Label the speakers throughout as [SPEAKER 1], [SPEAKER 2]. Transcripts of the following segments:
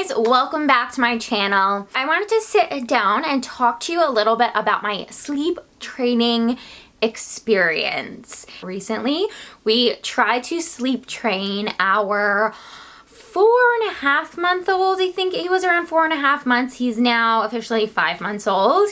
[SPEAKER 1] guys, welcome back to my channel. I wanted to sit down and talk to you a little bit about my sleep training experience. Recently, we tried to sleep train our 4.5-month-old. I think he was around 4.5 months. He's now officially 5 months old.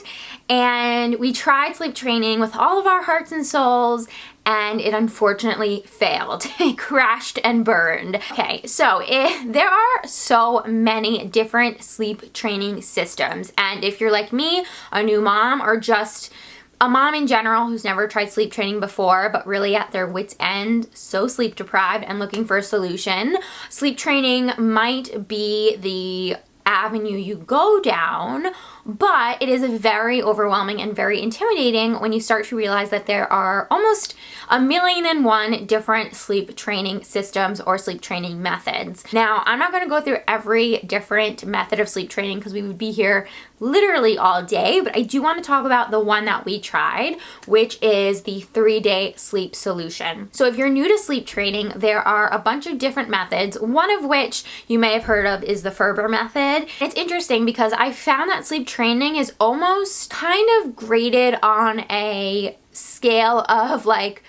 [SPEAKER 1] And we tried sleep training with all of our hearts and souls, and it unfortunately failed. It crashed and burned. Okay, so there are so many different sleep training systems. And if you're like me, a new mom, or just a mom in general who's never tried sleep training before, but really at their wit's end, so sleep deprived and looking for a solution, sleep training might be the avenue you go down, but it is very overwhelming and very intimidating when you start to realize that there are almost 1,000,001 different sleep training systems or sleep training methods. Now, I'm not going to go through every different method of sleep training because we would be here literally all day, but I do want to talk about the one that we tried, which is the 3-day sleep solution. So if you're new to sleep training, there are a bunch of different methods, one of which you may have heard of is the Ferber method. It's interesting because I found that sleep training is almost kind of graded on a scale of like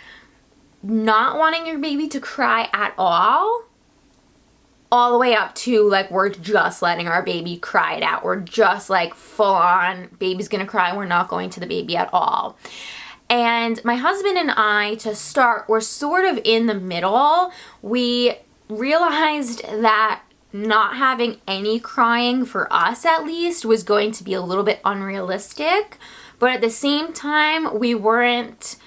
[SPEAKER 1] not wanting your baby to cry at all the way up to like we're just letting our baby cry it out. We're just like full on baby's gonna cry, we're not going to the baby at all. And my husband and I, to start, were sort of in the middle. We realized that not having any crying, for us at least, was going to be a little bit unrealistic, but at the same time we weren't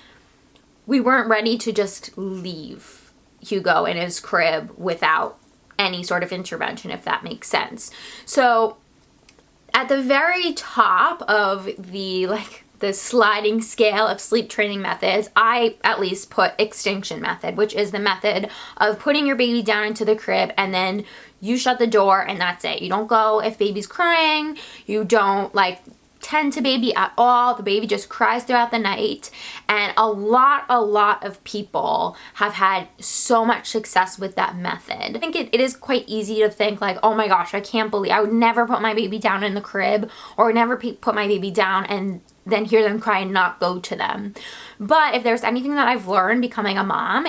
[SPEAKER 1] ready to just leave Hugo in his crib without any sort of intervention, if that makes sense. So at the very top of the sliding scale of sleep training methods, I at least put Extinction method, which is the method of putting your baby down into the crib and then you shut the door and that's it. You don't go if baby's crying. You don't tend to baby at all. The baby just cries throughout the night. And a lot of people have had so much success with that method. I think it is quite easy to think like, oh my gosh, I can't believe I would never put my baby down in the crib or never put my baby down and then hear them cry and not go to them. But if there's anything that I've learned becoming a mom,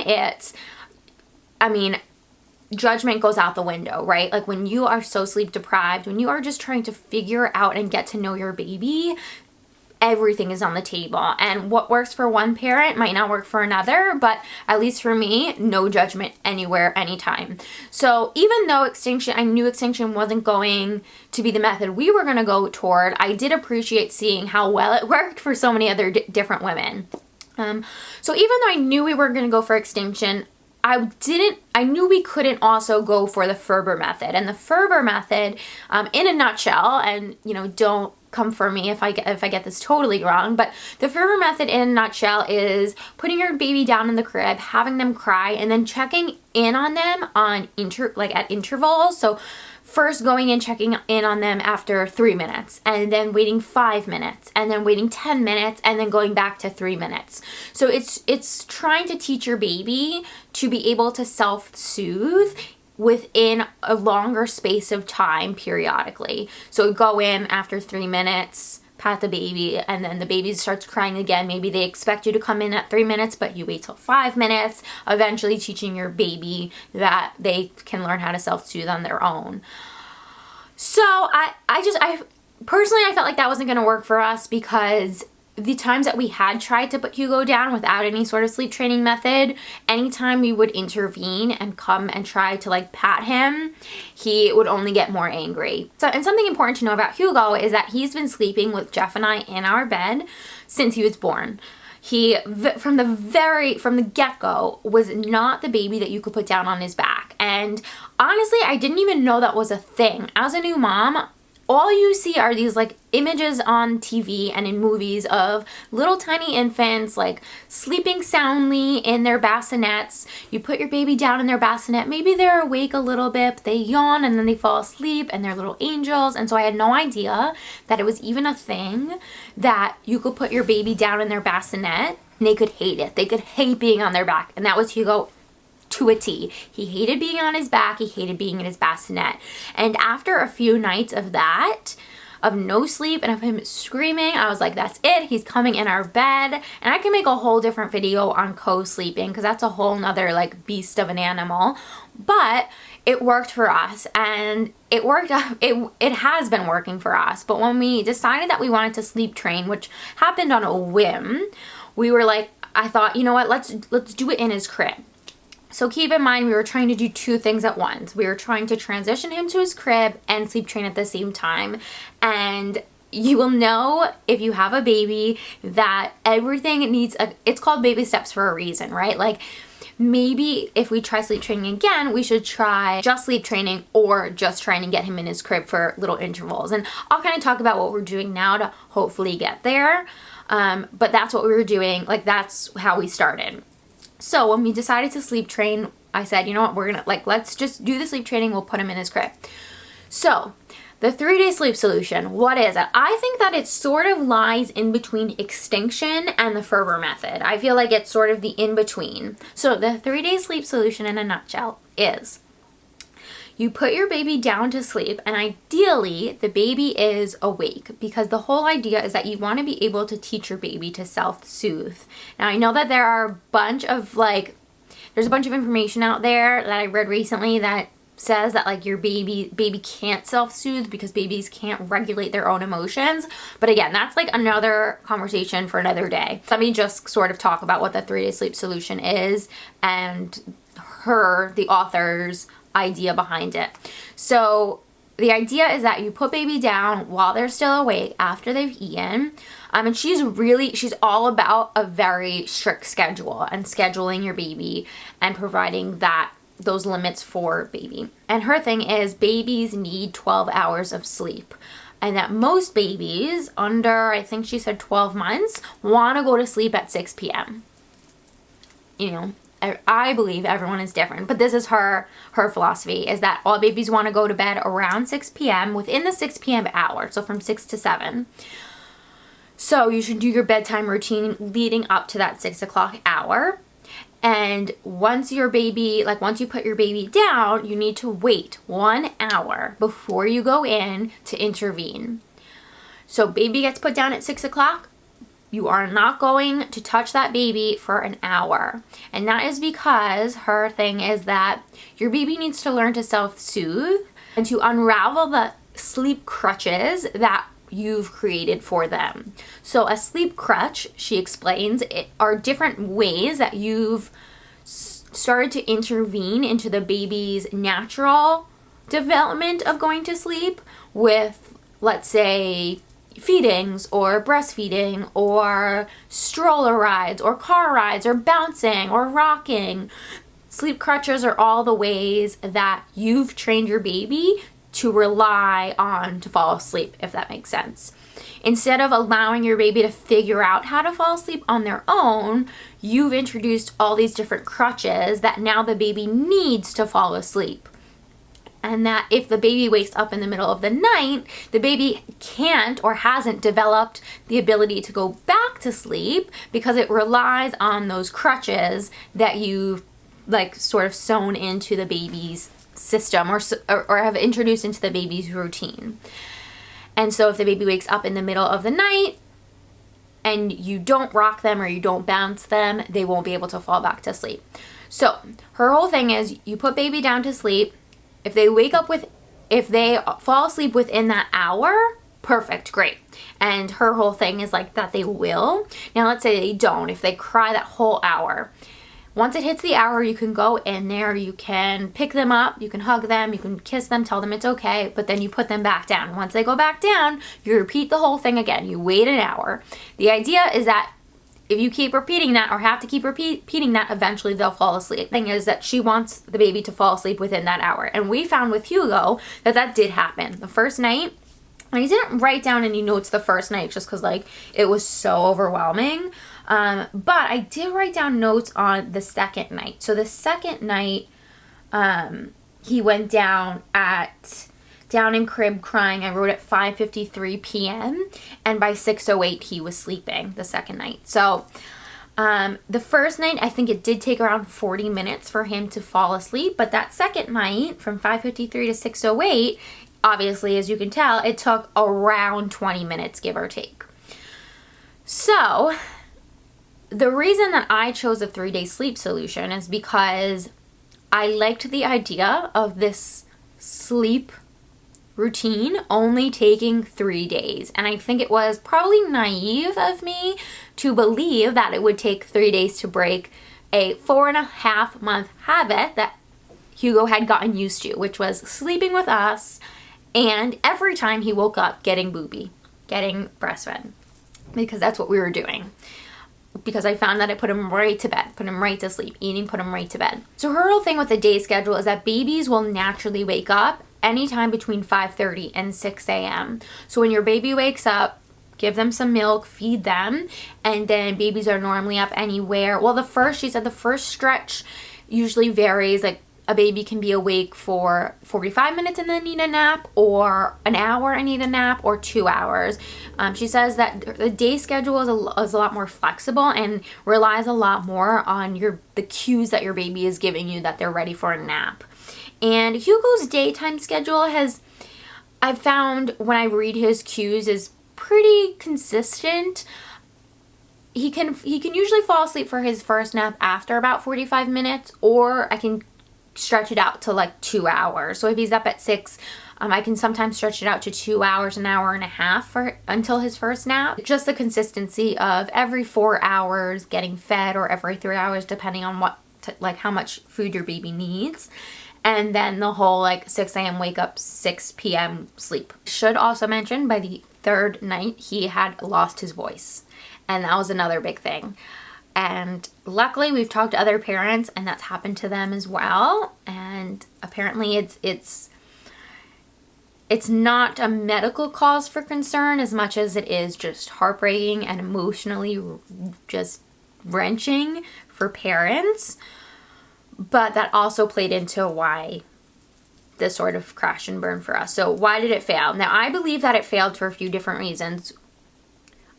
[SPEAKER 1] judgment goes out the window, right? Like when you are so sleep deprived, when you are just trying to figure out and get to know your baby, everything is on the table. And what works for one parent might not work for another, but at least for me, no judgment anywhere, anytime. So even though I knew Extinction wasn't going to be the method we were going to go toward, I did appreciate seeing how well it worked for so many other different women. So even though I knew we were going to go for Extinction, I knew we couldn't also go for the Ferber method. And the Ferber method, in a nutshell, and don't come for me if I get this totally wrong, but the Ferber method in a nutshell is putting your baby down in the crib, having them cry, and then checking in on them at intervals. So first going and checking in on them after 3 minutes, and then waiting 5 minutes, and then waiting 10 minutes, and then going back to 3 minutes. So it's trying to teach your baby to be able to self-soothe within a longer space of time periodically. So go in after 3 minutes, pat the baby, and then the baby starts crying again. Maybe they expect you to come in at 3 minutes, but you wait till 5 minutes, eventually teaching your baby that they can learn how to self-soothe on their own. So I personally, I felt like that wasn't going to work for us because the times that we had tried to put Hugo down without any sort of sleep training method, anytime we would intervene and come and try to pat him, he would only get more angry. And something important to know about Hugo is that he's been sleeping with Jeff and I in our bed since he was born. He, from the get-go, was not the baby that you could put down on his back. And honestly, I didn't even know that was a thing. As a new mom, all you see are these images on TV and in movies of little tiny infants sleeping soundly in their bassinets. You put your baby down in their bassinet, maybe they're awake a little bit, but they yawn and then they fall asleep and they're little angels. And so I had no idea that it was even a thing that you could put your baby down in their bassinet and they could hate it. They could hate being on their back. And that was Hugo to a T. He hated being on his back. He hated being in his bassinet. And after a few nights of that, of no sleep and of him screaming, I was like, that's it. He's coming in our bed. And I can make a whole different video on co-sleeping because that's a whole nother like beast of an animal. But it worked for us, and it worked out. It has been working for us. But when we decided that we wanted to sleep train, which happened on a whim, we were like, I thought, you know what, let's do it in his crib. So keep in mind, we were trying to do two things at once. We were trying to transition him to his crib and sleep train at the same time. And you will know if you have a baby that everything needs it's called baby steps for a reason, right? Like, maybe if we try sleep training again, we should try just sleep training or just trying to get him in his crib for little intervals. And I'll kind of talk about what we're doing now to hopefully get there. But that's what we were doing. Like, that's how we started. So when we decided to sleep train, I said, you know what, we're gonna, like, let's just do the sleep training. We'll put him in his crib. So the 3-day sleep solution, what is it? I think that it sort of lies in between Extinction and the Ferber method. I feel like it's sort of the in-between. So the 3-day sleep solution in a nutshell is you put your baby down to sleep, and ideally the baby is awake, because the whole idea is that you want to be able to teach your baby to self-soothe. Now, I know that there are a bunch of there's a bunch of information out there that I read recently that says that like your baby can't self-soothe because babies can't regulate their own emotions. But again, that's like another conversation for another day. Let me just sort of talk about what the 3-day sleep solution is and the author's idea behind it. So the idea is that you put baby down while they're still awake after they've eaten. And she's all about a very strict schedule and scheduling your baby and providing those limits for baby. And her thing is babies need 12 hours of sleep. And that most babies under, I think she said 12 months, want to go to sleep at 6 p.m. You know, I believe everyone is different, but this is her philosophy, is that all babies want to go to bed around 6 p.m. within the 6 p.m. hour, so from 6 to 7. So you should do your bedtime routine leading up to that 6 o'clock hour. And once you put your baby down, you need to wait 1 hour before you go in to intervene. So baby gets put down at 6 o'clock. You are not going to touch that baby for an hour. And that is because her thing is that your baby needs to learn to self-soothe and to unravel the sleep crutches that you've created for them. So a sleep crutch, she explains, are different ways that you've started to intervene into the baby's natural development of going to sleep with, let's say, feedings or breastfeeding or stroller rides or car rides or bouncing or rocking. Sleep crutches are all the ways that you've trained your baby to rely on to fall asleep, if that makes sense. Instead of allowing your baby to figure out how to fall asleep on their own, you've introduced all these different crutches that now the baby needs to fall asleep. And that if the baby wakes up in the middle of the night, the baby can't or hasn't developed the ability to go back to sleep because it relies on those crutches that you've sort of sewn into the baby's system or have introduced into the baby's routine. And so if the baby wakes up in the middle of the night and you don't rock them or you don't bounce them, they won't be able to fall back to sleep. So her whole thing is you put baby down to sleep. If they fall asleep within that hour, perfect, great. And her whole thing is that they will. Now let's say they don't, if they cry that whole hour. Once it hits the hour, you can go in there, you can pick them up, you can hug them, you can kiss them, tell them it's okay, but then you put them back down. Once they go back down, you repeat the whole thing again. You wait an hour. The idea is that if you keep repeating that or have to keep repeating that, eventually they'll fall asleep. The thing is that she wants the baby to fall asleep within that hour. And we found with Hugo that did happen. The first night, and I didn't write down any notes the first night just because it was so overwhelming. But I did write down notes on the second night. So the second night, he went down in crib crying. I wrote at 5:53 p.m. and by 6:08 he was sleeping the second night. So The first night, I think it did take around 40 minutes for him to fall asleep, but that second night from 5:53 to 6:08, obviously, as you can tell, it took around 20 minutes, give or take. So the reason that I chose a 3-day sleep solution is because I liked the idea of this sleep routine only taking 3 days. And I think it was probably naive of me to believe that it would take 3 days to break a 4.5-month habit that Hugo had gotten used to, which was sleeping with us and every time he woke up getting boopy, getting breastfed, because that's what we were doing. Because I found that it put him right to bed, put him right to sleep, eating put him right to bed. So her whole thing with the day schedule is that babies will naturally wake up anytime between 5:30 and 6 a.m. So when your baby wakes up, give them some milk, feed them, and then babies are normally up anywhere. Well, she said the first stretch usually varies. Like a baby can be awake for 45 minutes and then need a nap, or an hour and need a nap, or 2 hours. She says that the day schedule is a lot more flexible and relies a lot more on the cues that your baby is giving you that they're ready for a nap. And Hugo's daytime schedule I've found when I read his cues, is pretty consistent. He can usually fall asleep for his first nap after about 45 minutes, or I can stretch it out to like 2 hours. So if he's up at 6, I can sometimes stretch it out to 2 hours, an hour and a half until his first nap. Just the consistency of every 4 hours getting fed, or every 3 hours, depending on how much food your baby needs. And then the whole 6 a.m. wake up, 6 p.m. sleep. Should also mention, by the 3rd night, he had lost his voice. And that was another big thing. And luckily we've talked to other parents and that's happened to them as well. And apparently it's not a medical cause for concern as much as it is just heartbreaking and emotionally just wrenching for parents. But that also played into why this sort of crash and burn for us. So why did it fail? Now, I believe that it failed for a few different reasons.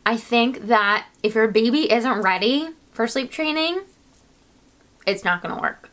[SPEAKER 1] I think that if your baby isn't ready for sleep training, it's not going to work.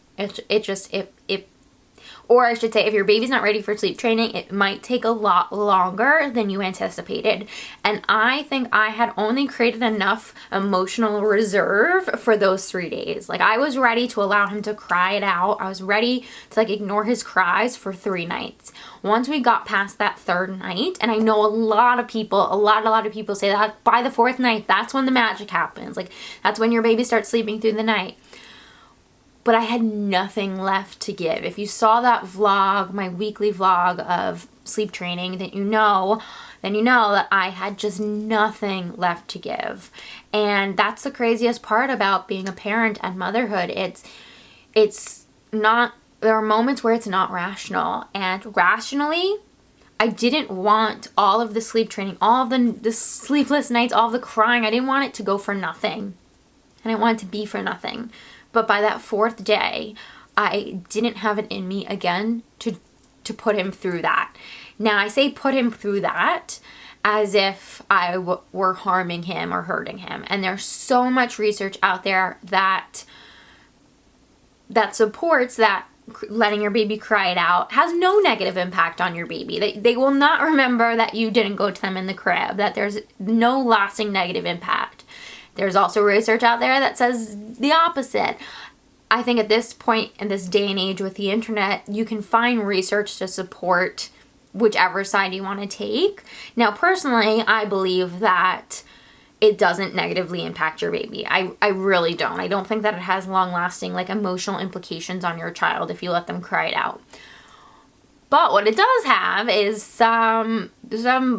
[SPEAKER 1] Or I should say, if your baby's not ready for sleep training, it might take a lot longer than you anticipated. And I think I had only created enough emotional reserve for those 3 days. I was ready to allow him to cry it out. I was ready to ignore his cries for 3 nights. Once we got past that 3rd night, and I know a lot of people say that by the 4th night, that's when the magic happens. That's when your baby starts sleeping through the night. But I had nothing left to give. If you saw that vlog, my weekly vlog of sleep training, then you know that I had just nothing left to give. And that's the craziest part about being a parent and motherhood. It's not, there are moments where it's not rational. And rationally, I didn't want all of the sleep training, all of the sleepless nights, all of the crying. I didn't want it to go for nothing. I didn't want it to be for nothing. But by that 4th day, I didn't have it in me again to put him through that. Now, I say put him through that as if I were harming him or hurting him. And there's so much research out there that supports that letting your baby cry it out has no negative impact on your baby. They will not remember that you didn't go to them in the crib, that there's no lasting negative impact. There's also research out there that says the opposite. I think at this point in this day and age with the internet, you can find research to support whichever side you want to take. Now, personally, I believe that it doesn't negatively impact your baby. I really don't. I don't think that it has long-lasting emotional implications on your child if you let them cry it out. But what it does have is some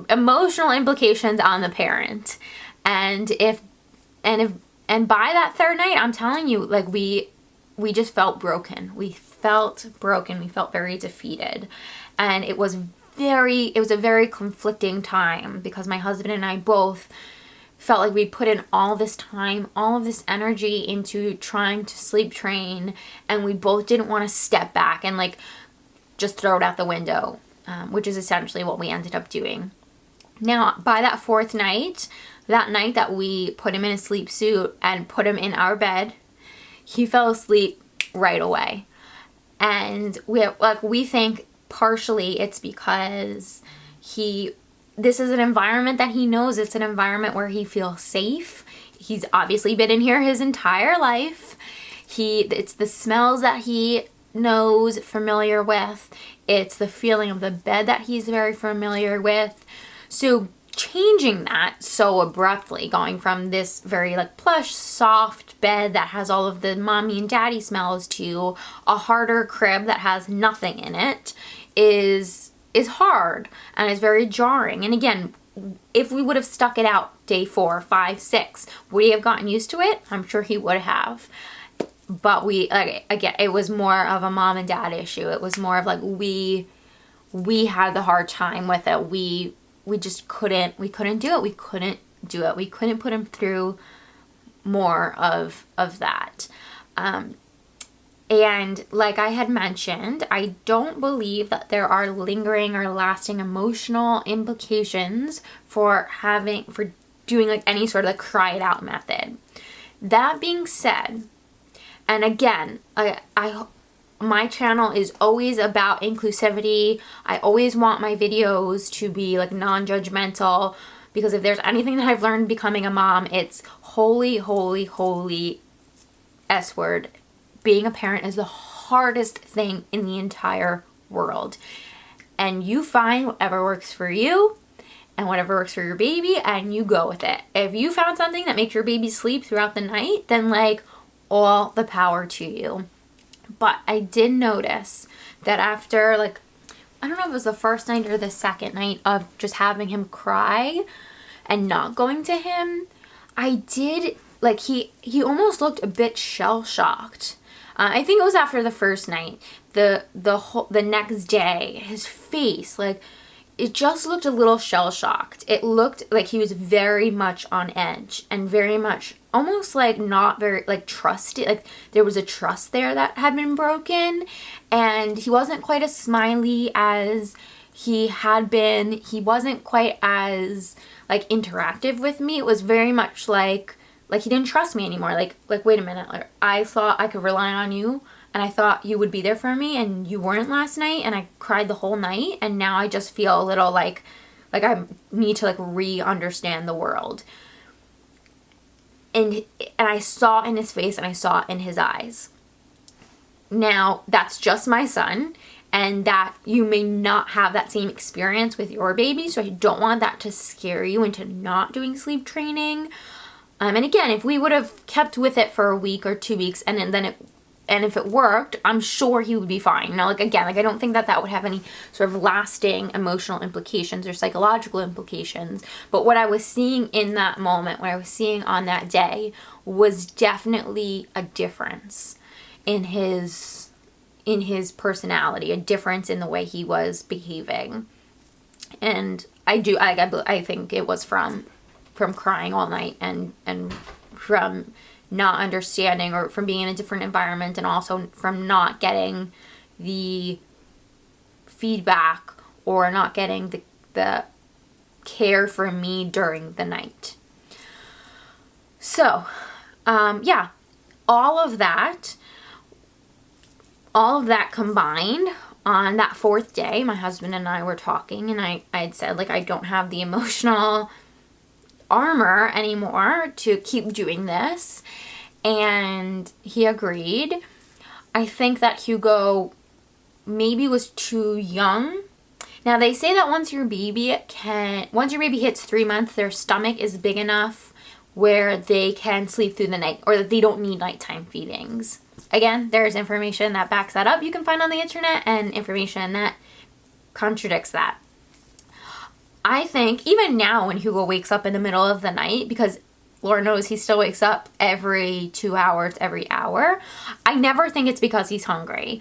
[SPEAKER 1] emotional implications on the parent. And by that 3rd night, I'm telling you, we just felt broken. We felt broken. We felt very defeated. And it was a very conflicting time because my husband and I both felt like we put in all this time, all of this energy into trying to sleep train, and we both didn't want to step back and just throw it out the window, which is essentially what we ended up doing. Now, by that 4th night, that night that we put him in a sleep suit and put him in our bed, he fell asleep right away. And we think partially it's because this is an environment that he knows. It's an environment where he feels safe. He's obviously been in here his entire life. It's the smells that he knows, familiar with. It's the feeling of the bed that he's very familiar with. So changing that so abruptly, going from this very like plush, soft bed that has all of the mommy and daddy smells to a harder crib that has nothing in it is hard and is very jarring. And again, if we would have stuck it out day 4, 5, 6, would he have gotten used to it? I'm sure he would have. But again, it was more of a mom and dad issue. It was more of like we had the hard time with it. We just couldn't do it. We couldn't do it. We couldn't put him through more of that. And like I had mentioned, I don't believe that there are lingering or lasting emotional implications for doing like any sort of like cry it out method. That being said, and again, my channel is always about inclusivity. I always want my videos to be like non-judgmental, because if there's anything that I've learned becoming a mom, it's holy, holy, holy S word. Being a parent is the hardest thing in the entire world. And you find whatever works for you and whatever works for your baby and you go with it. If you found something that makes your baby sleep throughout the night, then like all the power to you. But I did notice that after like, I don't know if it was the first night or the second night of just having him cry and not going to him, I did, like he almost looked a bit shell-shocked. I think it was after the first night. The next day, his face, like, it just looked a little shell-shocked. It looked like he was very much on edge and very much almost like not very, like, trusted. Like, there was a trust there that had been broken, and he wasn't quite as smiley as he had been. He wasn't quite as, like, interactive with me. It was very much like he didn't trust me anymore. Like wait a minute, like I thought I could rely on you and I thought you would be there for me and you weren't last night and I cried the whole night and now I just feel a little like I need to like re-understand the world. And I saw in his face and I saw in his eyes. Now, that's just my son, and that you may not have that same experience with your baby, so I don't want that to scare you into not doing sleep training. And again, if we would have kept with it for a week or 2 weeks and if it worked, I'm sure he would be fine. Now, like, again, like, I don't think that would have any sort of lasting emotional implications or psychological implications. But what I was seeing in that moment, what I was seeing on that day, was definitely a difference in his personality, a difference in the way he was behaving. And I think it was from crying all night and from not understanding, or from being in a different environment, and also from not getting the feedback or not getting the care from me during the night. So, yeah, all of that combined, on that 4th day, my husband and I were talking, and I had said, like, I don't have the emotional armor anymore to keep doing this, and he agreed. I think that Hugo maybe was too young. Now, they say that once your baby hits 3 months, their stomach is big enough where they can sleep through the night, or that they don't need nighttime feedings. Again, there's information that backs that up you can find on the internet, and information that contradicts that. I think even now when Hugo wakes up in the middle of the night, because Lord knows he still wakes up every 2 hours, every hour, I never think it's because he's hungry.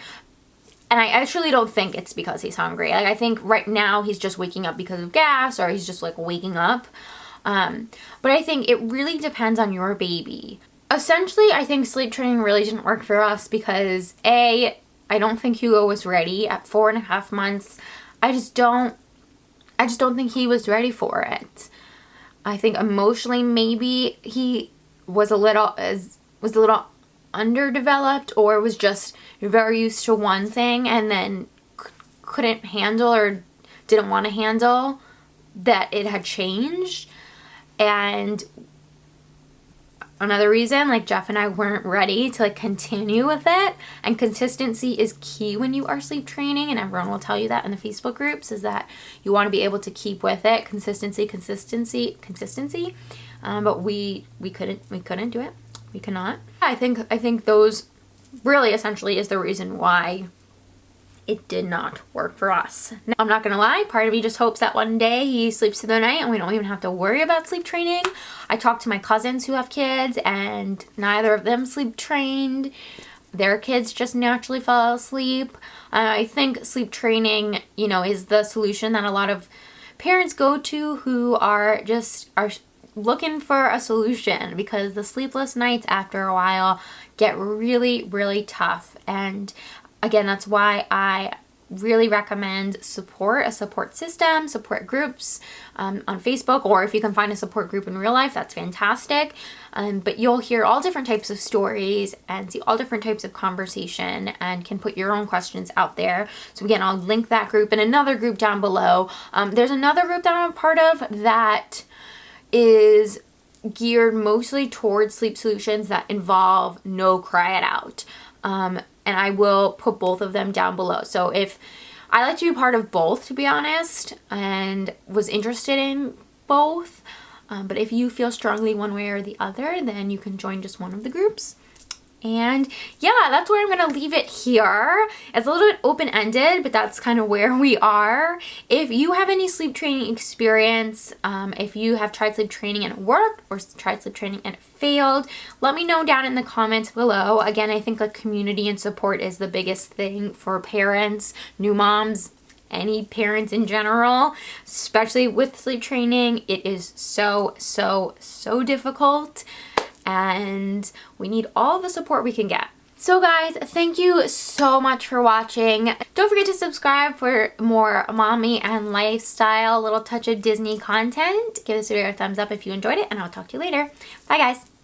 [SPEAKER 1] And I actually don't think it's because he's hungry. Like, I think right now he's just waking up because of gas, or he's just like waking up. But I think it really depends on your baby. Essentially, I think sleep training really didn't work for us because I don't think Hugo was ready at 4.5 months. I just don't think he was ready for it. I think emotionally maybe he was a little underdeveloped, or was just very used to one thing and then couldn't handle or didn't want to handle that it had changed. And another reason, like, Jeff and I weren't ready to like continue with it. And consistency is key when you are sleep training, and everyone will tell you that in the Facebook groups, is that you want to be able to keep with it. Consistency. But we couldn't do it. We cannot. I think those really essentially is the reason why it did not work for us. Now, I'm not gonna lie, part of me just hopes that one day he sleeps through the night and we don't even have to worry about sleep training. I talked to my cousins who have kids, and neither of them sleep trained. Their kids just naturally fall asleep. I think sleep training, you know, is the solution that a lot of parents go to who are looking for a solution, because the sleepless nights after a while get really, really tough. And again, that's why I really recommend a support system, support groups on Facebook, or if you can find a support group in real life, that's fantastic. But you'll hear all different types of stories and see all different types of conversation, and can put your own questions out there. So again, I'll link that group and another group down below. There's another group that I'm a part of that is geared mostly towards sleep solutions that involve no cry it out. And I will put both of them down below. So if I like to be part of both, to be honest, and was interested in both, but if you feel strongly one way or the other, then you can join just one of the groups. And yeah, that's where I'm gonna leave it here. It's a little bit open-ended, but that's kind of where we are. If you have any sleep training experience, if you have tried sleep training and it worked, or tried sleep training and it failed, let me know down in the comments below. Again, I think like community and support is the biggest thing for parents, new moms, any parents in general, especially with sleep training. It is so difficult, and we need all the support we can get. So guys, thank you so much for watching. Don't forget to subscribe for more mommy and lifestyle, little touch of Disney content. Give this video a thumbs up if you enjoyed it, and I'll talk to you later. Bye guys.